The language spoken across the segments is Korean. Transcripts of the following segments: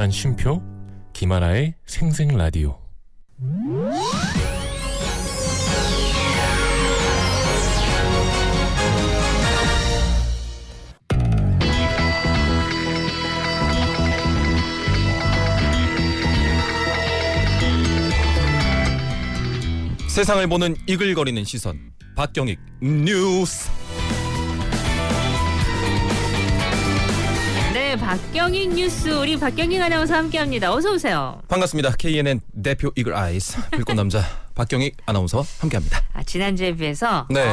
한 쉼표 김하나의 생생라디오. 세상을 보는 이글거리는 시선, 박경익 뉴스. 네, 박경익 뉴스 우리 박경익 아나운서 함께합니다. 어서 오세요. 반갑습니다. KNN 대표 이글 아이스 불꽃 남자 박경익 아나운서 함께합니다. 지난주에 비해서 네.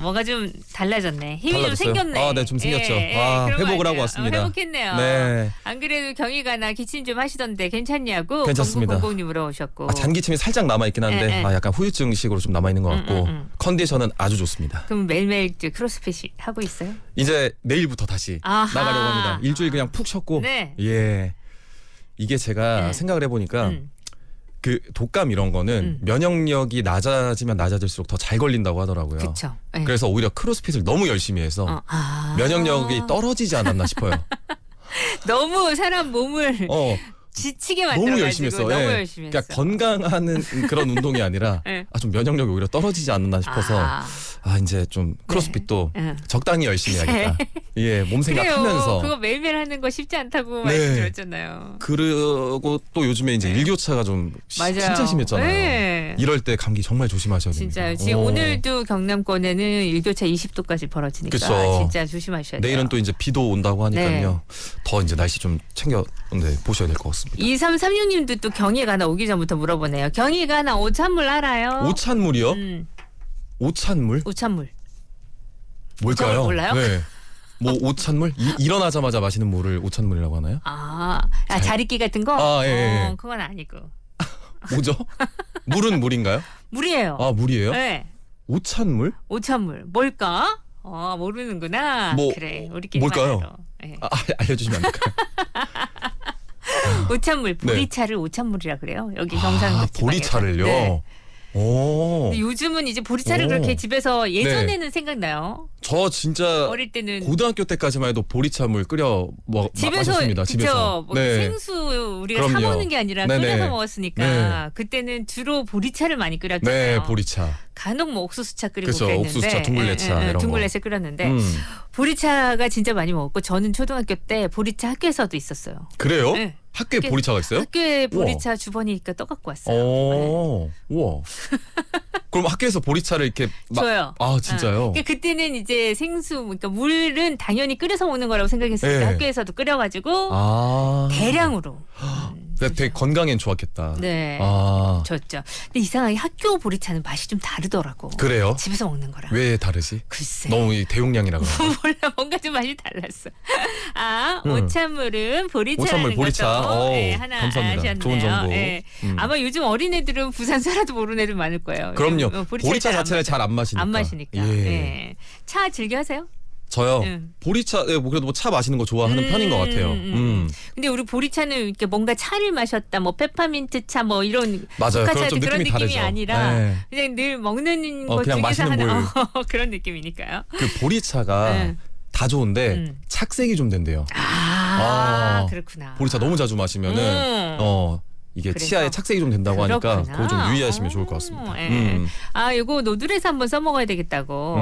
뭔가 좀 달라졌네. 힘이 달라졌어요? 좀 생겼네. 네, 좀 생겼죠. 그런 거 회복을 같아요. 하고 왔습니다. 회복했네요. 네. 안 그래도 경희가 나 기침 좀 하시던데 괜찮냐고 괜찮습니다. 0000님 물어오셨고. 잔기침이 살짝 남아있긴 한데 약간 후유증식으로 좀 남아있는 것 같고 컨디션은 아주 좋습니다. 그럼 매일매일 크로스핏 하고 있어요? 이제 내일부터 다시 아하. 나가려고 합니다. 일주일 그냥 푹 쉬었고 네. 예, 이게 제가 네. 생각을 해보니까 그 독감 이런 거는 면역력이 낮아지면 낮아질수록 더 잘 걸린다고 하더라고요. 그렇죠. 네. 그래서 오히려 크로스핏을 너무 열심히 해서 면역력이 떨어지지 않았나 싶어요. 너무 사람 몸을 지치게 만들어가지고 너무 열심히 했어. 너무 예. 열심히 했어. 그러니까 건강하는 그런 운동이 아니라 네. 좀 면역력이 오히려 떨어지지 않았나 싶어서 이제 좀 크로스핏도 적당히 열심히 해야겠다. 예, 몸 생각하면서. 그거 매일매일 하는 거 쉽지 않다고 네. 말씀드렸잖아요. 그리고 또 요즘에 이제 일교차가 좀 맞아요. 진짜 심했잖아요. 네. 이럴 때 감기 정말 조심하셔야 됩니다. 진짜요. 지금 오늘도 경남권에는 일교차 20도까지 벌어지니까 그쵸. 진짜 조심하셔야 돼요. 내일은 또 이제 비도 온다고 하니까요. 더 이제 날씨 좀 챙겨 보셔야 될 것 같습니다. 2336님도 또 경희가 하나 오기 전부터 물어보네요. 경희가 하나 오찬물 알아요? 오찬물이요? 오찬물? 오찬물. 뭘까요? 몰라요? 네. 뭐 오찬물? 일어나자마자 마시는 물을 오찬물이라고 하나요? 자리끼 같은 거? 예. 그건 아니고. 뭐죠? 물은 물인가요? 물이에요. 물이에요? 네. 오찬물? 오찬물. 뭘까? 모르는구나. 뭐, 그래. 우리끼리 뭘까요? 네. 알려주시면 안 될까요? 오찬물. 보리차를 오찬물이라 그래요. 여기 경상도 지방에서. 보리차를요? 네. 오. 근데 요즘은 이제 보리차를 그렇게 집에서 예전에는 생각나요. 저 진짜 어릴 때는 고등학교 때까지만 해도 보리차물 끓여 마셨습니다. 집에서. 생수 우리가 사 그럼요. 먹는 게 아니라 네네. 끓여서 먹었으니까 그때는 주로 보리차를 많이 끓였잖아요. 네, 보리차. 간혹 뭐 옥수수차 끓이고 그쵸, 그랬는데 옥수수차, 둥글레차 이런 거. 둥글레차 끓였는데 보리차가 진짜 많이 먹었고 저는 초등학교 때 보리차 학교에서도 있었어요. 그래요? 네. 학교에 보리차가 있어요? 학교에 보리차 주번이니까 떠갖고 왔어요. 네. 우와. 그럼 학교에서 보리차를 이렇게 줘요. 진짜요? 그때는 이제 생수, 그러니까 물은 당연히 끓여서 먹는 거라고 생각했으니까 네. 학교에서도 끓여가지고 대량으로. 되게 건강엔 좋았겠다. 네. 좋죠. 근데 이상하게 학교 보리차는 맛이 좀 다르더라고. 그래요? 집에서 먹는 거랑. 왜 다르지? 글쎄. 너무 대용량이라 그런가? 몰라, 뭔가 좀 맛이 달랐어. 오찬물은 보리차라는 보리차. 것도 하나 감사합니다. 아셨네요. 좋은 정보. 네. 아마 요즘 어린애들은 부산 살아도 모르는 애들 많을 거예요. 그럼요. 보리차 자체를 잘 안 마시니까. 안 마시니까. 예. 네. 차 즐겨 하세요? 저요. 보리차, 그래도 차 마시는 거 좋아하는 편인 것 같아요. 근데 우리 보리차는 이렇게 뭔가 차를 마셨다, 뭐 페퍼민트 차, 뭐 이런 맞아요. 국화차 좀 그런 느낌이 느낌이 다르죠. 아니라 네. 그냥 늘 먹는 것 그냥 중에서 마시는 하나 그런 느낌이니까요. 그 보리차가 다 좋은데 착색이 좀 된대요. 그렇구나. 보리차 너무 자주 마시면은 이게 그래서? 치아에 착색이 좀 된다고 하니까 그렇구나. 그거 좀 유의하시면 좋을 것 같습니다. 이거 노들에서 한번 써먹어야 되겠다고.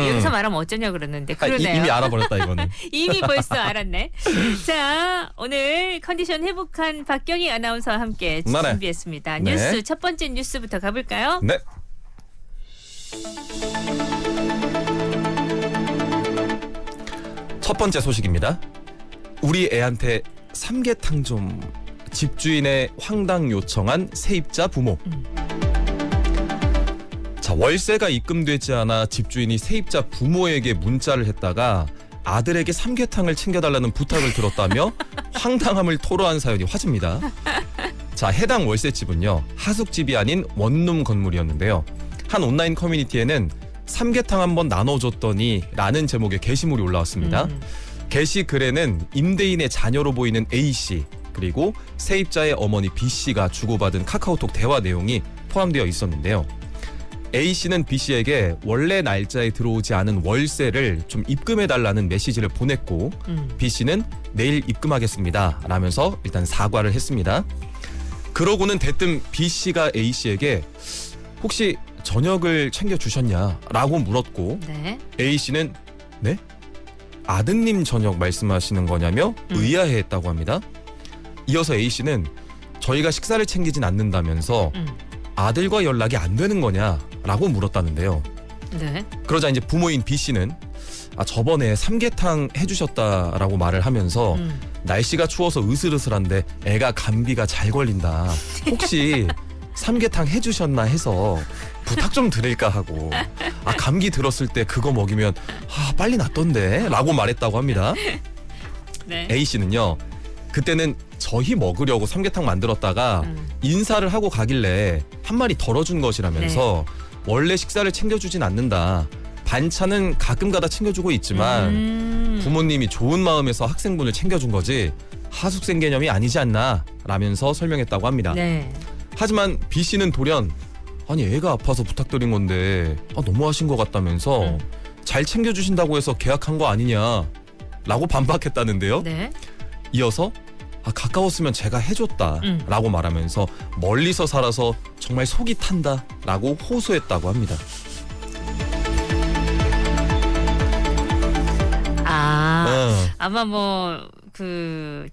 여기서 말하면 어쩌냐 그러는데 그러네요. 이미 알아버렸다 이거는. 이미 벌써 알았네. 자, 오늘 컨디션 회복한 박경희 아나운서와 함께 준비했습니다. 네. 뉴스 첫 번째 뉴스부터 가볼까요? 네. 첫 번째 소식입니다. 우리 애한테 삼계탕 좀. 집주인의 황당 요청한 세입자 부모. 자, 월세가 입금되지 않아 집주인이 세입자 부모에게 문자를 했다가 아들에게 삼계탕을 챙겨달라는 부탁을 들었다며 황당함을 토로한 사연이 화제입니다. 자, 해당 월세집은요, 하숙집이 아닌 원룸 건물이었는데요. 한 온라인 커뮤니티에는 삼계탕 한번 나눠줬더니 라는 제목의 게시물이 올라왔습니다. 게시 글에는 임대인의 자녀로 보이는 A씨 그리고 세입자의 어머니 B씨가 주고받은 카카오톡 대화 내용이 포함되어 있었는데요. A 씨는 B 씨에게 원래 날짜에 들어오지 않은 월세를 좀 입금해달라는 메시지를 보냈고 B 씨는 내일 입금하겠습니다 라면서 일단 사과를 했습니다. 그러고는 대뜸 B 씨가 A 씨에게 혹시 저녁을 챙겨주셨냐라고 물었고 네. A 씨는 네? 아드님 저녁 말씀하시는 거냐며 의아해했다고 합니다. 이어서 A 씨는 저희가 식사를 챙기진 않는다면서 아들과 연락이 안 되는 거냐라고 물었다는데요. 네. 그러자 이제 부모인 B 씨는 저번에 삼계탕 해주셨다라고 말을 하면서 날씨가 추워서 으슬으슬한데 애가 감기가 잘 걸린다. 혹시 삼계탕 해주셨나 해서 부탁 좀 드릴까 하고 감기 들었을 때 그거 먹이면 빨리 낫던데 라고 말했다고 합니다. 네. A 씨는요 그때는 저희 먹으려고 삼계탕 만들었다가 인사를 하고 가길래 한 마리 덜어준 것이라면서 원래 식사를 챙겨주진 않는다. 반찬은 가끔가다 챙겨주고 있지만 부모님이 좋은 마음에서 학생분을 챙겨준 거지 하숙생 개념이 아니지 않나 라면서 설명했다고 합니다. 네. 하지만 B 씨는 돌연 아니 애가 아파서 부탁드린 건데 너무하신 것 같다면서 잘 챙겨주신다고 해서 계약한 거 아니냐 라고 반박했다는데요. 네. 이어서 가까웠으면 제가 해줬다 라고 말하면서 멀리서 살아서 정말 속이 탄다 라고 호소했다고 합니다. 아마 뭐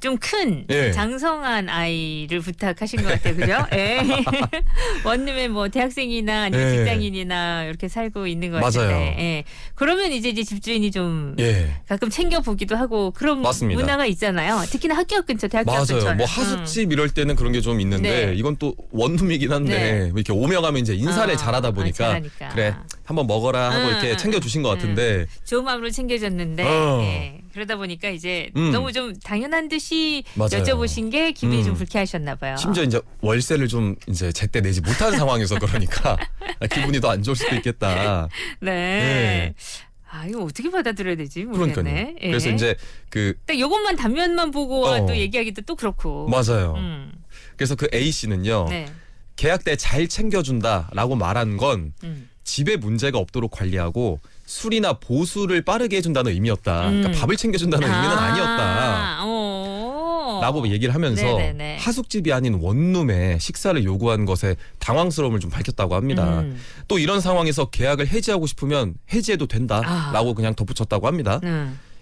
좀 큰 예. 장성한 아이를 부탁하신 것 같아요, 그죠? 예. 원룸에 뭐 대학생이나 아니면 예. 직장인이나 이렇게 살고 있는 것 맞아요. 같은데, 예. 그러면 이제 집주인이 좀 가끔 챙겨 보기도 하고 그런 맞습니다. 문화가 있잖아요. 특히나 학교 근처, 대학교 맞아요. 근처. 뭐 하숙집 이럴 때는 그런 게 좀 있는데 네. 이건 또 원룸이긴 한데 이렇게 오며 가면 이제 인사를 잘하다 보니까 잘하니까. 그래 한번 먹어라 하고 이렇게 챙겨주신 것 같은데 좋은 마음으로 챙겨줬는데 예. 그러다 보니까 이제 너무 좀 당연한 듯이 맞아요. 여쭤보신 게 기분이 좀 불쾌하셨나 봐요. 심지어 이제 월세를 좀 이제 제때 내지 못한 상황에서 그러니까 기분이 더 안 좋을 수도 있겠다. 네. 이거 어떻게 받아들여야 되지? 모르겠네. 그러니까요. 예. 그래서 이제 딱 이것만 단면만 보고 또 얘기하기도 또 그렇고. 맞아요. 그래서 그 A 씨는요. 네. 계약 때 잘 챙겨준다라고 말한 건 집에 문제가 없도록 관리하고 술이나 보수를 빠르게 해준다는 의미였다. 그러니까 밥을 챙겨준다는 의미는 아니었다. 라고 얘기를 하면서 네네네. 하숙집이 아닌 원룸에 식사를 요구한 것에 당황스러움을 좀 밝혔다고 합니다. 또 이런 상황에서 계약을 해지하고 싶으면 해지해도 된다라고 그냥 덧붙였다고 합니다.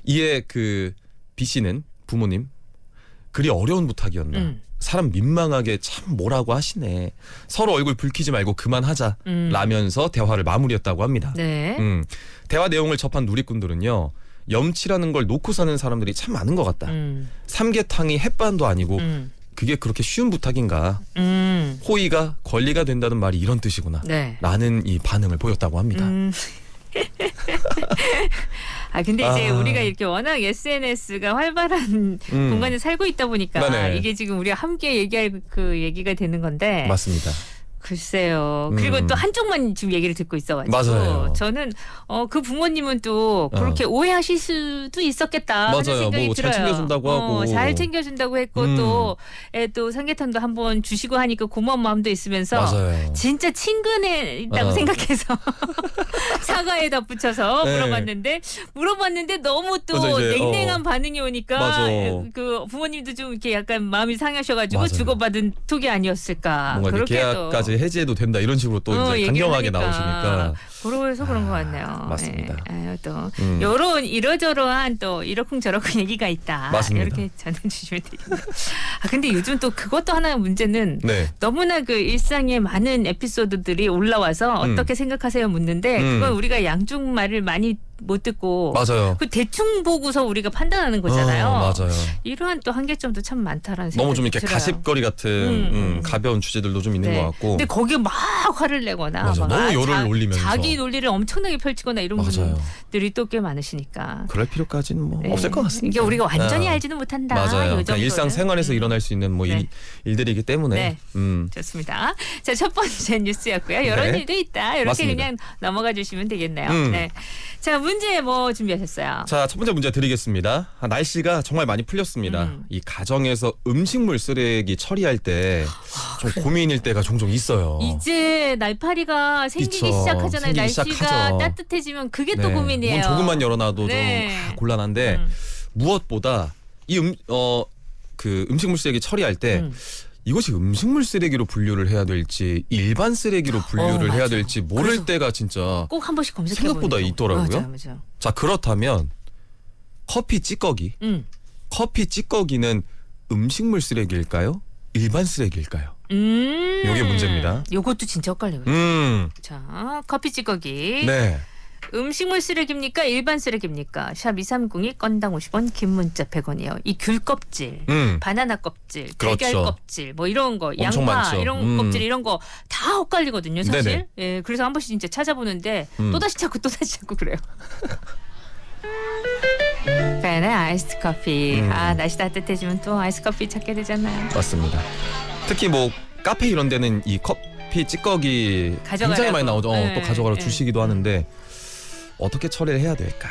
이에 그 B 씨는 부모님 그리 어려운 부탁이었나. 사람 민망하게 참 뭐라고 하시네. 서로 얼굴 붉히지 말고 그만하자 라면서 대화를 마무리했다고 합니다. 네. 대화 내용을 접한 누리꾼들은요. 염치라는 걸 놓고 사는 사람들이 참 많은 것 같다. 삼계탕이 햇반도 아니고 그게 그렇게 쉬운 부탁인가. 호의가 권리가 된다는 말이 이런 뜻이구나. 네. 라는 이 반응을 보였다고 합니다. 근데 이제 우리가 이렇게 워낙 SNS가 활발한 공간에 살고 있다 보니까 네네. 이게 지금 우리가 함께 얘기할 그 얘기가 되는 건데. 맞습니다. 글쎄요. 그리고 또 한쪽만 지금 얘기를 듣고 있어가지고 맞아요. 저는 그 부모님은 또 그렇게 오해하실 수도 있었겠다 하는 맞아요. 생각이 뭐 들어요. 잘 챙겨준다고 하고. 잘 챙겨준다고 했고 또 삼계탕도 한번 주시고 하니까 고마운 마음도 있으면서 맞아요. 진짜 친근했다고 생각해서 사과에 덧붙여서 물어봤는데 너무 또 맞아, 이제, 냉랭한 반응이 오니까 맞아. 그 부모님도 좀 이렇게 약간 마음이 상하셔가지고 맞아요. 주고받은 톡이 아니었을까. 뭔가 그렇게 계약까지 해지해도 된다 이런 식으로 또 이제 강경하게 나오시니까 그래서 그런 것 같네요. 맞습니다. 또 요런 이러저러한 또 이러쿵저러쿵 얘기가 있다. 맞습니다. 이렇게 전해주시면 되겠네요. 근데 요즘 또 그것도 하나의 문제는 네. 너무나 그 일상에 많은 에피소드들이 올라와서 어떻게 생각하세요 묻는데 그건 우리가 양쪽 말을 많이 못 듣고 맞아요. 그 대충 보고서 우리가 판단하는 거잖아요. 맞아요. 이러한 또 한계점도 참 많다라는 생각이 너무 좀 이렇게 들어요. 가십거리 같은 가벼운 주제들도 좀 있는 것 같고. 근데 거기에 막 화를 내거나 맞아. 막 너무 열을 올리면서. 자기 논리를 엄청나게 펼치거나 이런 맞아요. 분들이 또 꽤 많으시니까. 그럴 필요까지는 뭐 없을 것 같습니다. 이게 우리가 완전히 알지는 못한다. 맞아요. 요 그냥 일상생활에서 일어날 수 있는 뭐 일들이기 때문에. 좋습니다. 자, 첫 번째 뉴스였고요. 이런 네. 일도 있다. 이렇게 맞습니다. 그냥 넘어가 주시면 되겠네요. 네. 자, 문제 뭐 준비하셨어요? 자, 첫 번째 문제 드리겠습니다. 날씨가 정말 많이 풀렸습니다. 이 가정에서 음식물 쓰레기 처리할 때 좀 고민일 때가 종종 있어요. 이제 날파리가 생기기 그쵸. 시작하잖아요. 생기기 날씨가 시작하죠. 따뜻해지면 그게 네. 또 고민이에요. 문 조금만 열어놔도 네. 좀 곤란한데 무엇보다 이 그 음식물 쓰레기 처리할 때 이것이 음식물 쓰레기로 분류를 해야 될지 일반 쓰레기로 분류를 해야 맞아. 될지 모를 그래서 때가 진짜 꼭 한 번씩 검색해 생각보다 있더라고요. 맞아. 자 그렇다면 커피 찌꺼기 커피 찌꺼기는 음식물 쓰레기일까요? 일반 쓰레기일까요? 요게 문제입니다. 요것도 진짜 헷갈려요. 자, 커피 찌꺼기. 네. 음식물 쓰레기입니까? 일반 쓰레기입니까? 샵 2302 건당 50원, 긴 문자 100원이에요. 이 귤 껍질, 바나나 껍질, 달걀 그렇죠. 껍질, 뭐 이런 거, 엄청 양파 많죠. 이런 껍질 이런 거 다 헷갈리거든요, 사실. 네네. 예, 그래서 한 번씩 진짜 찾아보는데 또다시 찾고 그래요. 네, 아이스 커피. 날씨 따뜻해지면 또 아이스 커피 찾게 되잖아요. 맞습니다. 특히 뭐 카페 이런 데는 이 커피 찌꺼기 굉장히 가져가라고. 많이 나오죠. 네, 또 가져가라 네. 주시기도 하는데 어떻게 처리를 해야 될까?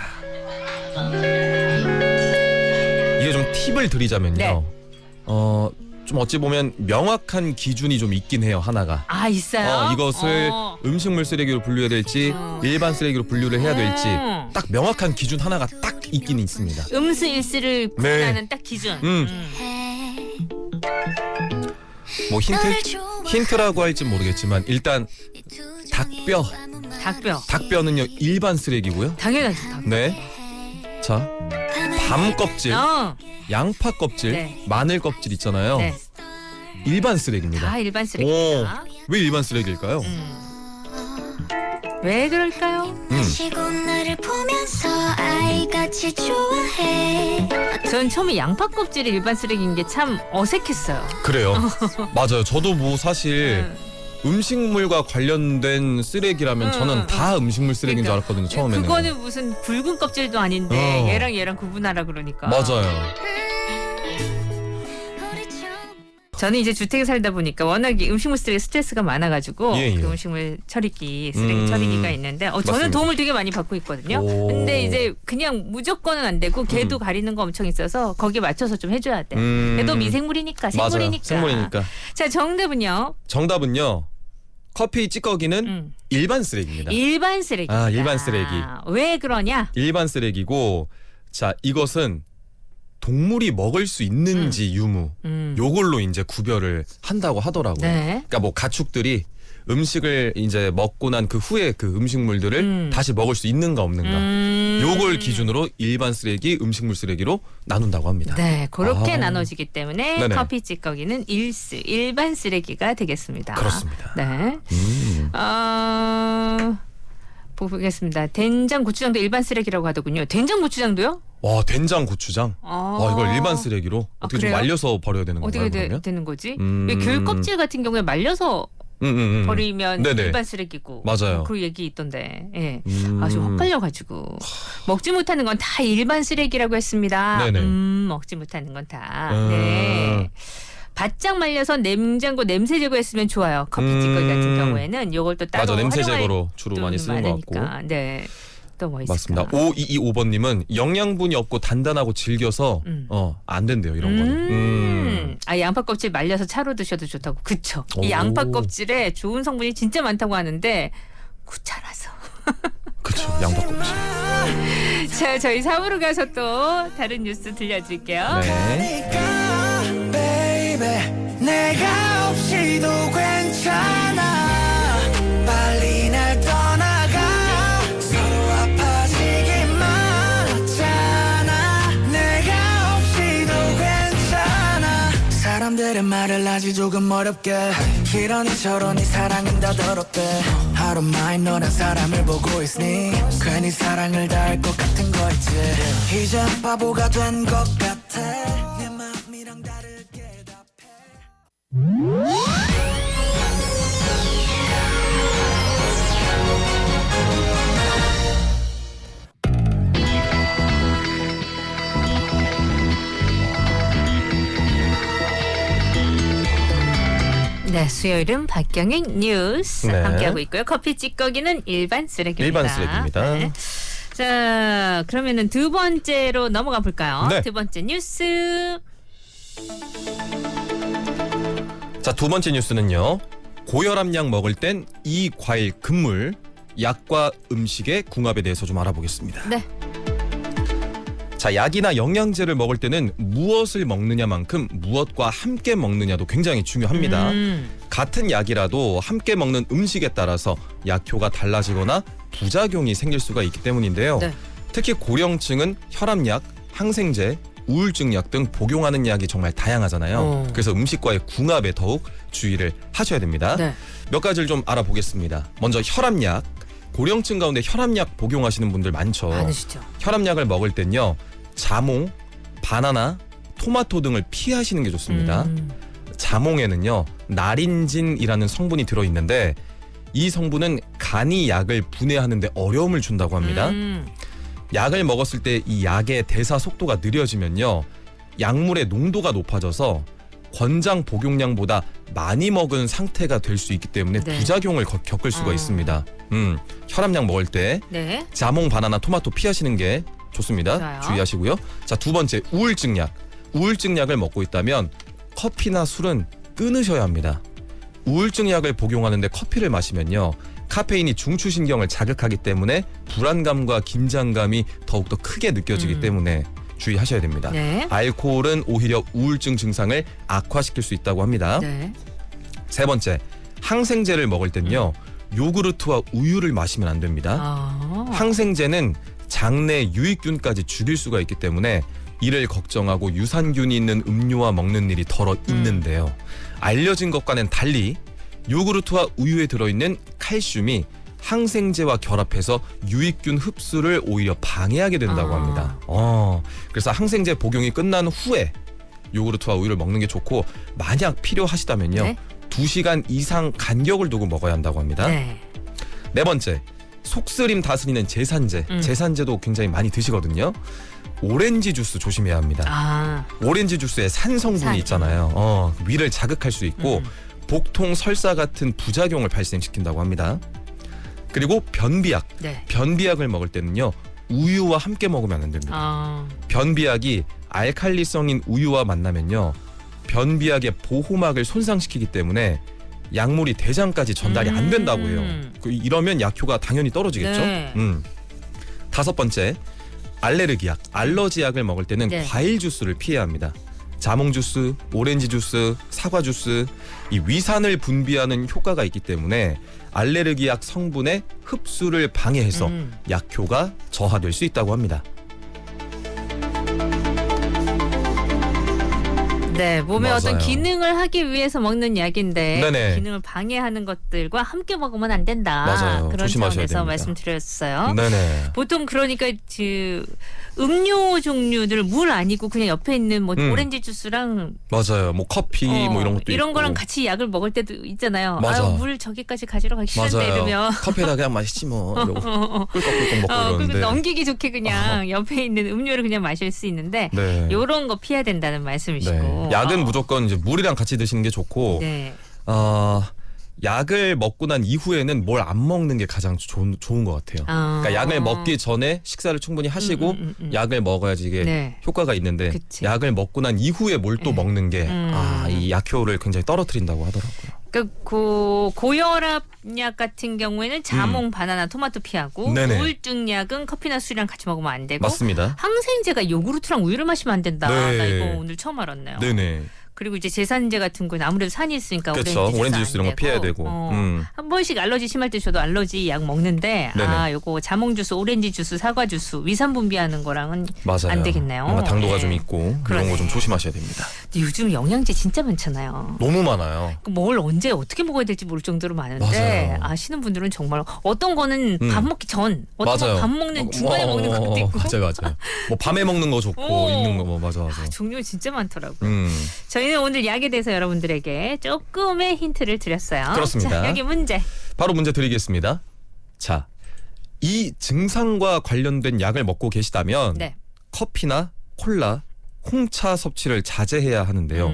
이게 좀 팁을 드리자면요. 네. 좀 어찌 보면 명확한 기준이 좀 있긴 해요. 하나가. 아, 있어요? 이것을 음식물 쓰레기로 분류해야 될지 일반 쓰레기로 분류를 해야 될지 딱 명확한 기준 하나가 딱 있긴 있습니다. 음수 일수를 구분하는 딱 기준. 뭐 힌트라고 할지 모르겠지만 일단 닭뼈. 닭뼈는요 일반 쓰레기고요. 당연하죠. 네. 자, 밤 껍질, 양파 껍질, 네. 마늘 껍질 있잖아요. 네. 일반 쓰레기입니다. 다 일반 쓰레기입니다. 왜 일반 쓰레기일까요? 왜 그럴까요? 마시고 나를 보면서 아이같이 좋아해. 전 처음에 양파 껍질이 일반 쓰레기인 게 참 어색했어요. 그래요. 맞아요. 저도 뭐 사실 음식물과 관련된 쓰레기라면 저는 다 음식물 쓰레기인 줄 알았거든요. 처음에는. 그거는 무슨 굵은 껍질도 아닌데 얘랑 구분하라 그러니까. 맞아요. 저는 이제 주택에 살다 보니까 워낙 음식물 쓰레기 스트레스가 많아가지고 예. 그 음식물 처리기 쓰레기 처리기가 있는데 저는 맞습니다. 도움을 되게 많이 받고 있거든요. 오. 근데 이제 그냥 무조건은 안 되고 걔도 가리는 거 엄청 있어서 거기에 맞춰서 좀 해줘야 돼. 걔도 미생물이니까 맞아요. 생물이니까. 생물이니까. 자, 정답은요. 정답은요. 커피 찌꺼기는 일반 쓰레기입니다. 일반 쓰레기. 일반 쓰레기. 왜 그러냐? 일반 쓰레기고 자 이것은 동물이 먹을 수 있는지 유무 요걸로 이제 구별을 한다고 하더라고요. 네. 그러니까 뭐 가축들이 음식을 이제 먹고 난 그 후에 그 음식물들을 다시 먹을 수 있는가 없는가 요걸 기준으로 일반 쓰레기, 음식물 쓰레기로 나눈다고 합니다. 네, 그렇게 나눠지기 때문에 네네. 커피 찌꺼기는 일반 쓰레기가 되겠습니다. 그렇습니다. 네. 보겠습니다. 된장, 고추장도 일반 쓰레기라고 하더군요. 된장, 고추장도요? 와 된장, 고추장. 와 이걸 일반 쓰레기로 어떻게 좀 그래요? 말려서 버려야 되는 건가요? 어떻게 그러면? 되는 거지? 왜 귤 껍질 같은 경우에 말려서 버리면 네네. 일반 쓰레기고. 맞아요. 그 얘기 있던데. 예. 좀 헷갈려가지고. 먹지 못하는 건 다 일반 쓰레기라고 했습니다. 네네. 먹지 못하는 건 다. 네. 바짝 말려서 냉장고 냄새 제거했으면 좋아요. 커피 찌꺼기 같은 경우에는 요걸 또 따로 맞아 냄새 활용할 제거로 주로 많이 쓰는 것 같고. 많으니까. 네. 또 뭐 있을까? 맞습니다. 5225번님은 영양분이 없고 단단하고 질겨서 안 된대요 이런 거는. 양파 껍질 말려서 차로 드셔도 좋다고. 그쵸. 오. 이 양파 껍질에 좋은 성분이 진짜 많다고 하는데 귀찮아서. 그렇죠. 양파 껍질. 자, 저희 3부로 가서 또 다른 뉴스 들려드릴게요. 네. baby 내가 없이도 괜찮아 빨리 날 떠나가 서로 아파지기만 했잖아 내가 없이도 괜찮아 사람들의 말을 아직 조금 어렵게 이러니 저러니 사랑은 다 더럽대 하루만이 너란 사람을 보고 있으니 괜히 사랑을 다할 것 같은 거 있지 이제 바보가 된 것 같아 내 마음이랑 다르게 답해 네, 수요일은 박경행 뉴스 네. 함께하고 있고요. 커피 찌꺼기는 일반 쓰레기입니다. 일반 쓰레기입니다. 네. 자, 그러면은 두 번째로 넘어가 볼까요? 네. 두 번째 뉴스. 자, 두 번째 뉴스는요. 고혈압약 먹을 땐 이 과일 금물, 약과 음식의 궁합에 대해서 좀 알아보겠습니다. 네. 자, 약이나 영양제를 먹을 때는 무엇을 먹느냐만큼 무엇과 함께 먹느냐도 굉장히 중요합니다. 같은 약이라도 함께 먹는 음식에 따라서 약효가 달라지거나 부작용이 생길 수가 있기 때문인데요. 네. 특히 고령층은 혈압약, 항생제, 우울증약 등 복용하는 약이 정말 다양하잖아요. 그래서 음식과의 궁합에 더욱 주의를 하셔야 됩니다. 네. 몇 가지를 좀 알아보겠습니다. 먼저 혈압약. 고령층 가운데 혈압약 복용하시는 분들 많죠. 많으시죠. 혈압약을 먹을 땐요. 자몽, 바나나, 토마토 등을 피하시는 게 좋습니다. 자몽에는요. 나린진이라는 성분이 들어있는데 이 성분은 간이 약을 분해하는 데 어려움을 준다고 합니다. 약을 먹었을 때 이 약의 대사 속도가 느려지면요. 약물의 농도가 높아져서 권장 복용량보다 많이 먹은 상태가 될 수 있기 때문에 네. 부작용을 겪을 수가 있습니다. 혈압약 먹을 때 네. 자몽, 바나나, 토마토 피하시는 게 좋습니다. 좋아요. 주의하시고요. 자, 두 번째 우울증약. 우울증약을 먹고 있다면 커피나 술은 끊으셔야 합니다. 우울증약을 복용하는데 커피를 마시면요. 카페인이 중추신경을 자극하기 때문에 불안감과 긴장감이 더욱더 크게 느껴지기 때문에 주의하셔야 됩니다. 네. 알코올은 오히려 우울증 증상을 악화시킬 수 있다고 합니다. 네. 세 번째, 항생제를 먹을 땐요. 요구르트와 우유를 마시면 안 됩니다. 항생제는 장내 유익균까지 죽일 수가 있기 때문에 이를 걱정하고 유산균이 있는 음료와 먹는 일이 덜어 있는데요. 알려진 것과는 달리 요구르트와 우유에 들어있는 칼슘이 항생제와 결합해서 유익균 흡수를 오히려 방해하게 된다고 합니다. 그래서 항생제 복용이 끝난 후에 요구르트와 우유를 먹는 게 좋고 만약 필요하시다면요. 네. 2시간 이상 간격을 두고 먹어야 한다고 합니다. 네. 네 번째, 속쓰림 다스리는 제산제. 제산제도 굉장히 많이 드시거든요. 오렌지 주스 조심해야 합니다. 오렌지 주스에 산 성분이 산. 있잖아요. 위를 자극할 수 있고 복통, 설사 같은 부작용을 발생시킨다고 합니다. 그리고 변비약. 네. 변비약을 먹을 때는요. 우유와 함께 먹으면 안 됩니다. 변비약이 알칼리성인 우유와 만나면요. 변비약의 보호막을 손상시키기 때문에 약물이 대장까지 전달이 안 된다고 해요. 이러면 약효가 당연히 떨어지겠죠. 네. 다섯 번째, 알레르기약, 알러지약을 먹을 때는 네. 과일 주스를 피해야 합니다. 자몽 주스, 오렌지 주스, 사과 주스, 이 위산을 분비하는 효과가 있기 때문에 알레르기약 성분의 흡수를 방해해서 약효가 저하될 수 있다고 합니다. 네, 몸의 맞아요. 어떤 기능을 하기 위해서 먹는 약인데 네네. 기능을 방해하는 것들과 함께 먹으면 안 된다. 맞아요. 그런 조심하셔야 차원에서 됩니다. 말씀드렸어요. 네네. 보통 그러니까 음료 종류들 물 아니고 그냥 옆에 있는 뭐 오렌지 주스랑 맞아요. 뭐 커피 뭐 이런 것도 이런 있고. 거랑 같이 약을 먹을 때도 있잖아요. 맞아. 물 저기까지 가지러 가기 싫은데 맞아요. 이러면 커피에다 그냥 마시지 뭐. 이러고 꿀꺽꿀꺽 먹고 그리고 이러는데. 넘기기 좋게 그냥 옆에 있는 음료를 그냥 마실 수 있는데 네. 요런 거 피해야 된다는 말씀이시고. 네. 약은 무조건 이제 물이랑 같이 드시는 게 좋고. 네. 약을 먹고 난 이후에는 뭘 안 먹는 게 가장 좋은 것 같아요. 그러니까 약을 먹기 전에 식사를 충분히 하시고 약을 먹어야지 이게 네. 효과가 있는데 그치. 약을 먹고 난 이후에 뭘 또 먹는 게 이 약효를 굉장히 떨어뜨린다고 하더라고요. 그 고혈압약 같은 경우에는 자몽, 바나나, 토마토 피하고 네네. 우울증약은 커피나 술이랑 같이 먹으면 안 되고 맞습니다. 항생제가 요구르트랑 우유를 마시면 안 된다. 네. 나 이거 오늘 처음 알았네요. 네네. 그리고 이제 제산제 같은 건 아무래도 산이 있으니까 그렇죠. 오렌지 주스 이런 거 피해야 되고. 한 번씩 알러지 심할 때 저도 알러지 약 먹는데 네네. 요거 자몽 주스, 오렌지 주스, 사과 주스 위산 분비하는 거랑은 맞아요. 안 되겠네요. 뭔가 당도가 네. 좀 있고 그러네. 이런 거 좀 조심하셔야 됩니다. 근데 요즘 영양제 진짜 많잖아요. 너무 많아요. 뭘 언제 어떻게 먹어야 될지 모를 정도로 많은데 맞아요. 아시는 분들은 정말 어떤 거는 밥 먹기 전, 어떤 맞아요. 건 밥 먹는 중간에 먹는 것도 있고 맞아요. 뭐 밤에 먹는 거 좋고 오. 있는 거 뭐 맞아. 종류가 진짜 많더라고요. 음. 저희는 오늘 약에 대해서 여러분들에게 조금의 힌트를 드렸어요. 그렇습니다. 자, 여기 문제. 바로 문제 드리겠습니다. 자, 이 증상과 관련된 약을 먹고 계시다면 네. 커피나 콜라, 홍차 섭취를 자제해야 하는데요.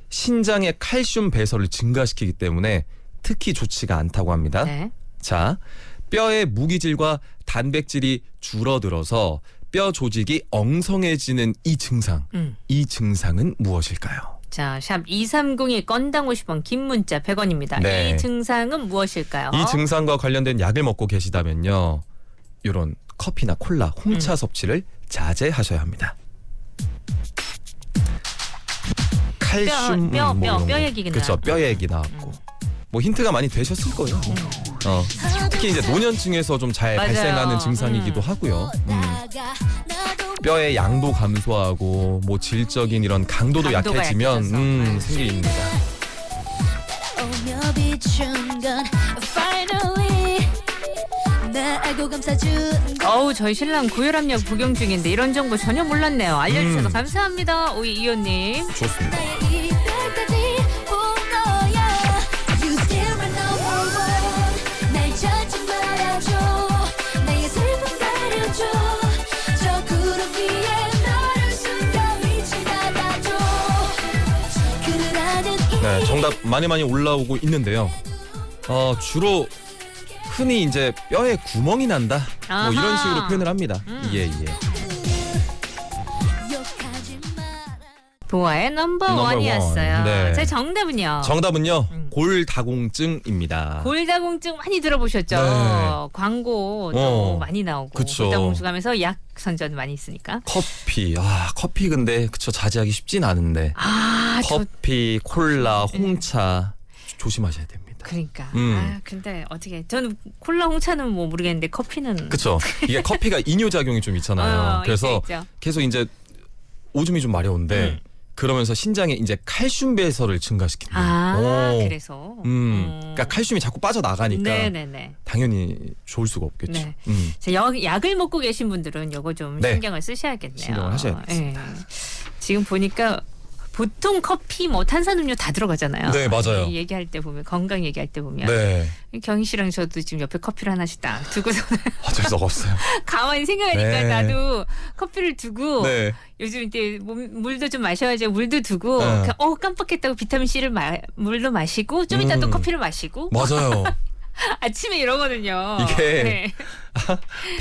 신장의 칼슘 배설을 증가시키기 때문에 특히 좋지가 않다고 합니다. 네. 자, 뼈의 무기질과 단백질이 줄어들어서 뼈 조직이 엉성해지는 이 증상. 이 증상은 무엇일까요? 자, 샵 230이 건당 50원, 긴 문자 100원입니다. 네. 이 증상은 무엇일까요? 이 증상과 관련된 약을 먹고 계시다면요. 이런 커피나 콜라, 홍차 섭취를 자제하셔야 합니다. 칼슘 뼈 얘기구나. 그렇죠. 뼈 얘기 나왔고. 뭐 힌트가 많이 되셨을 거예요. 특히 이제 노년층에서 좀 잘 맞아요. 발생하는 증상이기도 하고요. 뼈의 양도 감소하고 뭐 질적인 이런 강도도 강도가 약해지면 약해져서. 생깁니다. 오며 비춘 건 finally 나 알고 감싸준 건 어우, 저희 신랑 고혈압약 복용 중인데 이런 정보 전혀 몰랐네요. 알려주셔서 감사합니다. 오이 이호님. 좋습니다. 나의 이별까지 본 거야 You still my number one 날 찾지 말아줘 나의 슬픔 가려줘 저 구름 위에 너를 숨겨 빛을 받아줘 그라는 네, 정답 많이 올라오고 있는데요. 주로 흔히 이제 뼈에 구멍이 난다. 아하. 뭐 이런 식으로 표현을 합니다. 예. 욕하지 마라 보아의 넘버 넘버 원이었어요. 원. 네. 제 정답은요. 정답은요. 골다공증입니다. 골다공증 많이 들어보셨죠? 네. 광고도 많이 나오고 그쵸. 골다공증 하면서 약 선전 많이 있으니까. 커피 근데 그쵸 자제하기 쉽진 않은데 커피, 콜라, 홍차 조심하셔야 됩니다. 그러니까. 음. 근데 어떻게 저는 콜라 홍차는 뭐 모르겠는데 커피는 그쵸. 이게 커피가 이뇨작용이 좀 있잖아요. 그래서 있죠. 계속 이제 오줌이 좀 마려운데 그러면서 신장에 이제 칼슘 배설을 증가시킨다. 그래서. 그러니까 칼슘이 자꾸 빠져나가니까 네네네. 당연히 좋을 수가 없겠죠. 네. 음. 자, 약을 먹고 계신 분들은 요거 좀 네. 신경을 쓰셔야겠네요. 신경을 하셔야겠습니다. 네. 지금 보니까 보통 커피 뭐 탄산음료 다 들어가잖아요. 네, 맞아요. 이 얘기할 때 보면 건강 얘기할 때 보면 네. 경희 씨랑 저도 지금 옆에 커피를 하나씩 딱 두고서 어쩔 수가 없어요. 가만히 생각하니까 네. 나도 커피를 두고 네. 요즘 이제 물도 좀 마셔야지 물도 두고 네. 그냥 깜빡했다고 비타민 C를 물로 마시고 좀 이따 또 커피를 마시고 맞아요. 아침에 이러거든요. 이게 네.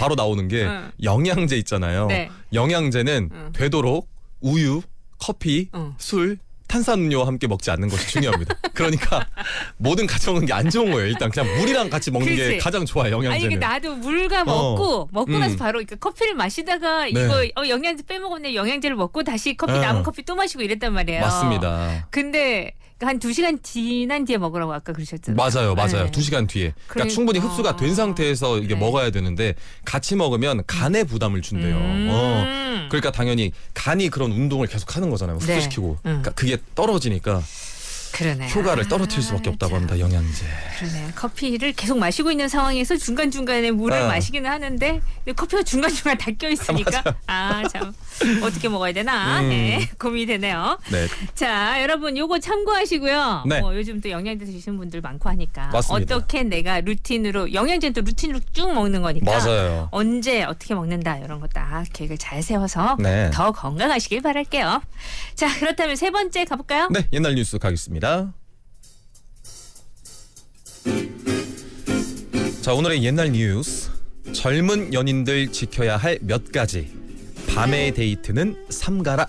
바로 나오는 게 응. 영양제 있잖아요. 네. 영양제는 응. 되도록 우유, 커피, 응. 술, 탄산음료와 함께 먹지 않는 것이 중요합니다. 그러니까 뭐든 같이 먹는 게 안 좋은 거예요. 일단 그냥 물이랑 같이 먹는 게 그렇지. 가장 좋아요. 아니 영양제는. 이게 나도 물과 먹고 나서 바로 그러니까 커피를 마시다가 네. 이거 영양제 빼먹었네 영양제를 먹고 다시 커피 남은 커피 또 마시고 이랬단 말이에요. 맞습니다. 근데 한 2시간 지난 뒤에 먹으라고 아까 그러셨잖아요. 맞아요. 네. 2시간 뒤에. 그러니까 그러니까. 충분히 흡수가 된 상태에서 이게 네. 먹어야 되는데 같이 먹으면 간에 부담을 준대요. 그러니까 당연히 간이 그런 운동을 계속 하는 거잖아요. 네. 흡수시키고. 그러니까 그게 떨어지니까 그러네. 효과를 떨어뜨릴 수밖에 없다고 참. 합니다. 영양제. 그러네. 커피를 계속 마시고 있는 상황에서 중간중간에 물을 마시기는 하는데 커피가 중간중간 다 껴있으니까 참 어떻게 먹어야 되나 네, 고민이 되네요. 네. 자, 여러분 요거 참고하시고요. 네. 요즘 또 영양제 드시는 분들 많고 하니까 맞습니다. 어떻게 내가 루틴으로 영양제는 또 루틴으로 쭉 먹는 거니까 맞아요. 언제 어떻게 먹는다 이런 거 딱 계획을 잘 세워서 네. 더 건강하시길 바랄게요. 자, 그렇다면 세 번째 가볼까요? 네, 옛날 뉴스 가겠습니다. 자, 오늘의 옛날 뉴스. 젊은 연인들 지켜야 할 몇 가지. 밤의 데이트는 삼가라.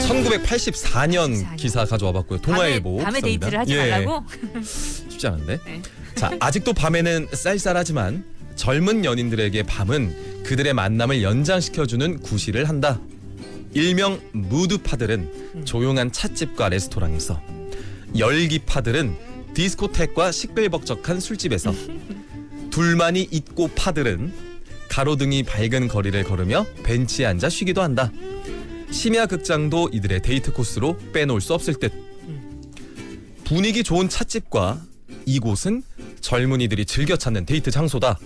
1984년 기사 가져와 봤고요. 동아일보. 밤에 기사입니다. 데이트를 하지 말라고? 쉽지 않은데. 네. 자, 아직도 밤에는 쌀쌀하지만 젊은 연인들에게 밤은 그들의 만남을 연장시켜주는 구실을 한다. 일명 무드파들은 조용한 찻집과 레스토랑에서, 열기파들은 디스코텍과 시끌벅적한 술집에서, 둘만이 있고 파들은 가로등이 밝은 거리를 걸으며 벤치에 앉아 쉬기도 한다. 심야 극장도 이들의 데이트 코스로 빼놓을 수 없을 듯. 분위기 좋은 찻집과 이곳은 젊은이들이 즐겨 찾는 데이트 장소다.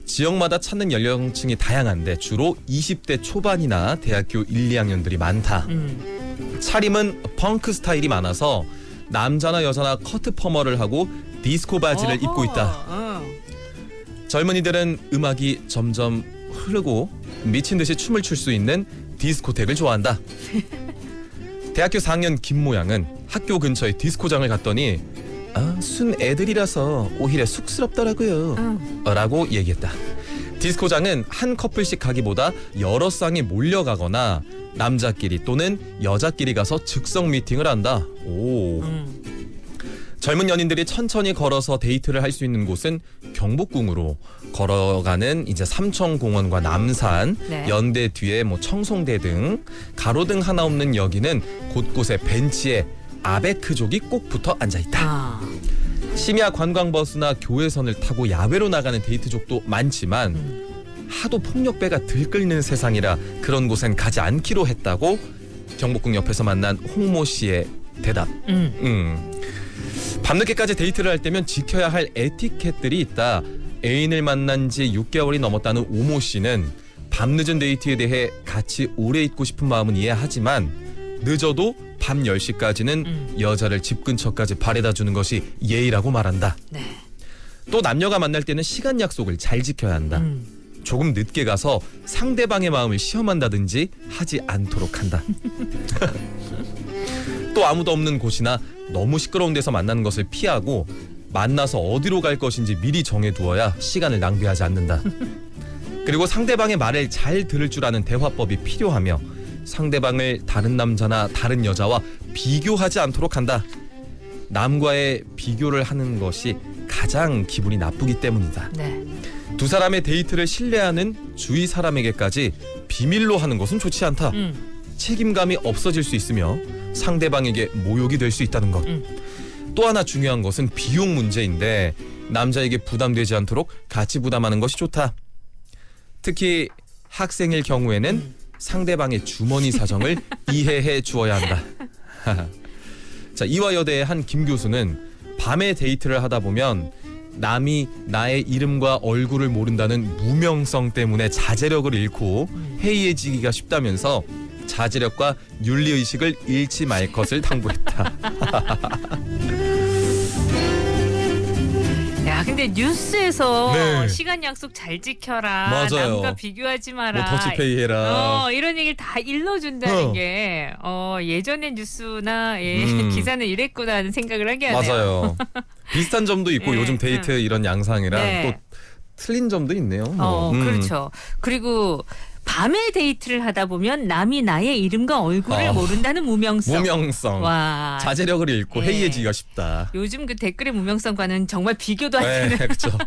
지역마다 찾는 연령층이 다양한데 주로 20대 초반이나 대학교 1, 2학년들이 많다. 차림은 펑크 스타일이 많아서 남자나 여자나 커트 퍼머를 하고 디스코 바지를 입고 있다. 젊은이들은 음악이 점점 흐르고 미친 듯이 춤을 출 수 있는 디스코텍을 좋아한다. 대학교 4학년 김모양은 학교 근처의 디스코장을 갔더니 순 애들이라서 오히려 쑥스럽더라고요 라고 얘기했다. 디스코장은 한 커플씩 가기보다 여러 쌍이 몰려가거나 남자끼리 또는 여자끼리 가서 즉석 미팅을 한다. 오. 젊은 연인들이 천천히 걸어서 데이트를 할 수 있는 곳은 경복궁으로 걸어가는 이제 삼청공원과 남산, 네. 연대 뒤에 뭐 청송대 등 가로등 하나 없는 여기는 곳곳에 벤치에 아베크족이 꼭 붙어 앉아 있다. 아. 심야 관광버스나 교외선을 타고 야외로 나가는 데이트족도 많지만 하도 폭력배가 들끓는 세상이라 그런 곳엔 가지 않기로 했다고 경복궁 옆에서 만난 홍모 씨의 대답. 밤늦게까지 데이트를 할 때면 지켜야 할 에티켓들이 있다. 애인을 만난 지 6개월이 넘었다는 오모 씨는 밤늦은 데이트에 대해 같이 오래 있고 싶은 마음은 이해하지만 늦어도 밤 10시까지는 여자를 집 근처까지 바래다 주는 것이 예의라고 말한다. 네. 또 남녀가 만날 때는 시간 약속을 잘 지켜야 한다. 조금 늦게 가서 상대방의 마음을 시험한다든지 하지 않도록 한다. 또 아무도 없는 곳이나 너무 시끄러운 데서 만나는 것을 피하고 만나서 어디로 갈 것인지 미리 정해두어야 시간을 낭비하지 않는다. 그리고 상대방의 말을 잘 들을 줄 아는 대화법이 필요하며 상대방을 다른 남자나 다른 여자와 비교하지 않도록 한다. 남과의 비교를 하는 것이 가장 기분이 나쁘기 때문이다. 네. 두 사람의 데이트를 신뢰하는 주위 사람에게까지 비밀로 하는 것은 좋지 않다. 책임감이 없어질 수 있으며 상대방에게 모욕이 될 수 있다는 것. 또 하나 중요한 것은 비용 문제인데 남자에게 부담되지 않도록 같이 부담하는 것이 좋다. 특히 학생일 경우에는 상대방의 주머니 사정을 이해해 주어야 한다. 자, 이화여대의 한 김 교수는 밤에 데이트를 하다 보면 남이 나의 이름과 얼굴을 모른다는 무명성 때문에 자제력을 잃고 해이해지기가 쉽다면서 자제력과 윤리의식을 잃지 말 것을 당부했다. 야, 근데 뉴스에서 네. 시간 약속 잘 지켜라. 맞아요. 남과 비교하지 마라. 뭐 더치페이 해라. 이런 얘기를 다 일러준다는 어. 게 예전의 뉴스나 기사는 이랬구나 하는 생각을 하게 하네요. 맞아요. 비슷한 점도 있고 요즘 데이트 이런 양상이랑 네. 또 틀린 점도 있네요. 그렇죠. 그리고 밤에 데이트를 하다 보면 남이 나의 이름과 얼굴을 모른다는 무명성. 무명성. 와. 자제력을 잃고 네. 해이해지기가 쉽다. 요즘 그 댓글의 무명성과는 정말 비교도 안 네, 되는 그렇죠.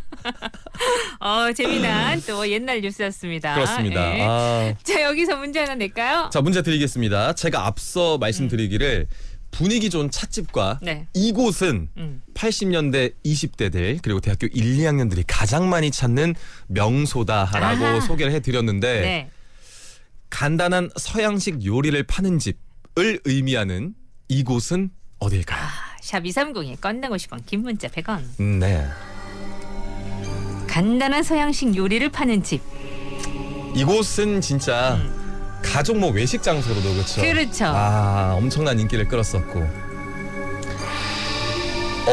재미난 또 옛날 뉴스였습니다. 그렇습니다. 예. 아. 자, 여기서 문제 하나 낼까요? 자, 문제 드리겠습니다. 제가 앞서 말씀드리기를 분위기 좋은 찻집과 네. 이곳은 80년대 20대들 그리고 대학교 1, 2학년들이 가장 많이 찾는 명소다라고 아하. 소개를 해드렸는데 네. 간단한 서양식 요리를 파는 집을 의미하는 이곳은 어딜까요? 샵 230에 건당 50원, 긴 문자 100원. 네, 간단한 서양식 요리를 파는 집. 이곳은 진짜 가족 뭐 외식 장소로도 그렇죠. 그렇죠. 아, 엄청난 인기를 끌었었고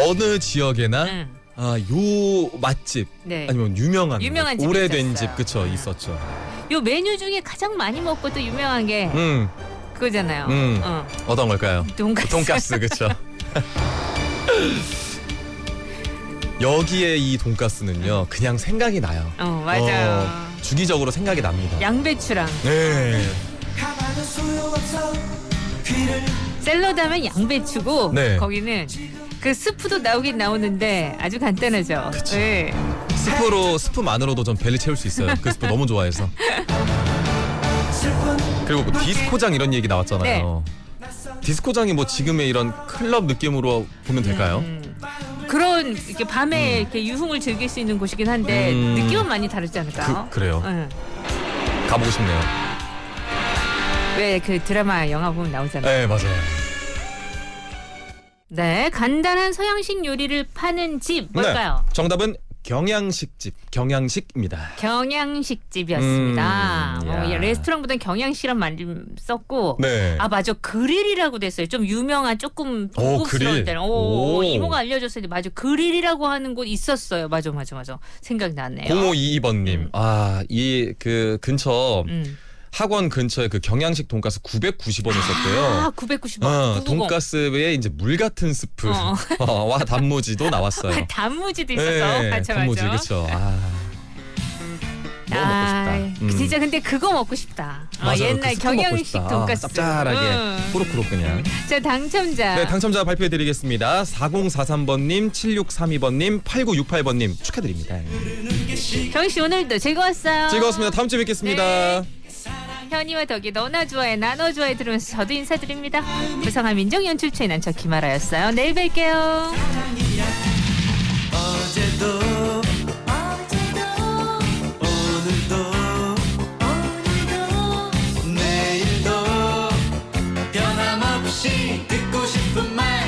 어느 지역에나 요 맛집 네. 아니면 유명한 유명한 곳, 집이 오래된 있었어요. 집 그쵸 있었죠. 요 메뉴 중에 가장 많이 먹고 또 유명한 게 그거잖아요. 어떤 걸까요? 돈가스. 돈가스 그쵸. 여기에 이 돈가스는요 그냥 생각이 나요. 맞아요. 주기적으로 생각이 납니다. 양배추랑 네. 가만은 소용없어 귀를 샐러드 하면 양배추고 네. 거기는 그 스프도 나오긴 나오는데 아주 간단하죠. 그쵸. 네. 스프만으로도 전 배를 채울 수 있어요. 그 스프 너무 좋아해서. 슬픈 그리고 뭐 디스코장 이런 얘기 나왔잖아요. 디스코장이 뭐 지금의 이런 클럽 느낌으로 보면 될까요? 그런 이렇게 밤에 이렇게 유흥을 즐길 수 있는 곳이긴 한데 느낌은 많이 다르지 않을까요? 그래요. 응. 가보고 싶네요. 왜 그 드라마 영화 보면 나오잖아요. 네, 맞아요. 네, 간단한 서양식 요리를 파는 집 뭘까요? 네, 정답은 경양식집, 경양식입니다. 경양식집이었습니다. 야. 레스토랑보다는 경양식이란 말을 썼고 네. 아 맞아 그릴이라고 됐어요. 좀 유명한 조금 그릴. 고급스러운 데는 오. 이모가 알려줬어요. 맞아 그릴이라고 하는 곳 있었어요. 맞아 생각이 났네요. 0522번님, 이 그 근처 학원 근처에 그 경양식 돈가스 990원을 썼대요. 990원. 돈가스에 이제 물 같은 스프와 단무지도 나왔어요. 단무지도 있었어. 네, 맞아. 단무지 그렇죠. 뭐 먹고 싶다. 진짜 근데 그거 먹고 싶다. 맞아요. 옛날 그 스프 먹고 경양식 싶다. 돈가스. 짭짤하게 호로록 그냥. 자, 당첨자. 네, 당첨자 발표해드리겠습니다. 4043번님, 7632번님, 8968번님 축하드립니다. 경희 씨 오늘도 즐거웠어요. 즐거웠습니다. 다음 주에 뵙겠습니다. 네. 현이와 덕이 너나 좋아해 나눠 좋아해 들으면서 저도 인사드립니다. 구성한 민정연출 최난 저 김아라였어요. 내일 뵐게요. 어제도 오늘도 내일도 변함없이 듣고 싶은 말